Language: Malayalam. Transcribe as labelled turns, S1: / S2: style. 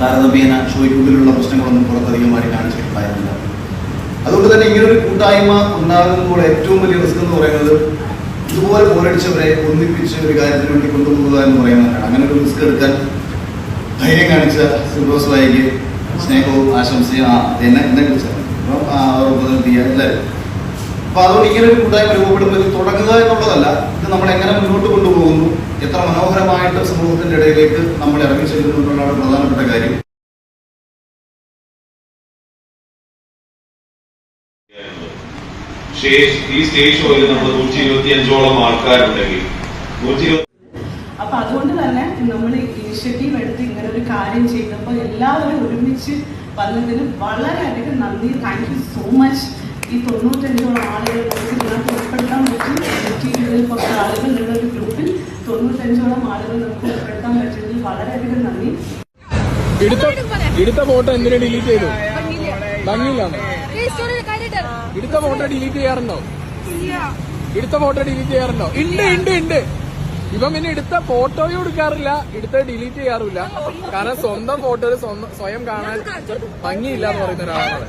S1: താരതമ്യേന ഷോയ്ക്കുള്ളിലുള്ള പ്രശ്നങ്ങളൊന്നും പുറത്തധികമായി കാണിച്ചിട്ടുണ്ടായിരുന്നില്ല. അതുകൊണ്ട് തന്നെ ഇങ്ങനൊരു കൂട്ടായ്മ ഉണ്ടാകുമ്പോൾ ഏറ്റവും വലിയ റിസ്ക് എന്ന് പറയുന്നത് ഇതുപോലെ പോരടിച്ചവരെ ഒന്നിപ്പിച്ച് ഒരു കാര്യത്തിന് വേണ്ടി കൊണ്ടുപോകുക എന്ന് പറയുന്നതാണ്. അങ്ങനെ ഒരു റിസ്ക് എടുക്കാൻ ധൈര്യം കാണിച്ച ഫിറോസ് ഭായിക്ക് സ്നേഹവും ആശംസയും എന്നെ കുറിച്ചാണ് എല്ലാവരും. അപ്പൊ അതുകൊണ്ട് ഇങ്ങനെ ഒരു കൂട്ടായ്മ രൂപപ്പെടുമ്പോൾ ഇത് തുടങ്ങുക എന്നുള്ളതല്ല, ഇത് നമ്മൾ എങ്ങനെ മുന്നോട്ട് കൊണ്ടുപോകുന്നു, എത്ര മനോഹരമായിട്ട് സമൂഹത്തിന്റെ ഇടയിലേക്ക് നമ്മൾ ഇറങ്ങി ചെല്ലുന്നു എന്നുള്ളതാണ് പ്രധാനപ്പെട്ട കാര്യം.
S2: ഈ സ്റ്റേജ് ഷോയിൽ നമ്മൾ 125ഓളം ആൾക്കാരുണ്ടെങ്കിൽ
S3: അപ്പൊ അതുകൊണ്ട് തന്നെ നമ്മൾ ഇനിഷ്യേറ്റീവ് എടുത്ത് ഇങ്ങനെ ഒരു കാര്യം ചെയ്തപ്പോൾ എല്ലാവരും ഒരുമിച്ച് വന്നതിന് വളരെയധികം നന്ദി. Thank you so much. ഈ 95ഓളം ആളുകൾ നമുക്ക് ഇതിനകത്ത് ഉൾപ്പെടുത്താൻ പറ്റും. 120 കുറച്ച് ആളുകളുള്ള ഒരു ഗ്രൂപ്പിൽ 95ഓളം ആളുകൾ നമുക്ക് ഉൾപ്പെടുത്താൻ പറ്റിയതിൽ വളരെയധികം നന്ദി.
S4: എടുത്ത ഫോട്ടോ എന്തിനാ ഡിലീറ്റ് ചെയ്തു? ഭംഗിയിലാണ്. എടുത്ത ഫോട്ടോ ഡിലീറ്റ് ചെയ്യാറുണ്ടോ? എടുത്ത ഫോട്ടോ ഡിലീറ്റ് ചെയ്യാറുണ്ടോ? ഉണ്ട്. ഇവൻ പിന്നെ എടുത്ത ഫോട്ടോയും എടുക്കാറില്ല, എടുത്ത് ഡിലീറ്റ് ചെയ്യാറില്ല. കാരണം സ്വന്തം ഫോട്ടോയിൽ സ്വയം കാണാൻ ഭംഗിയില്ല എന്ന് പറയുന്ന ഒരാളാണ്.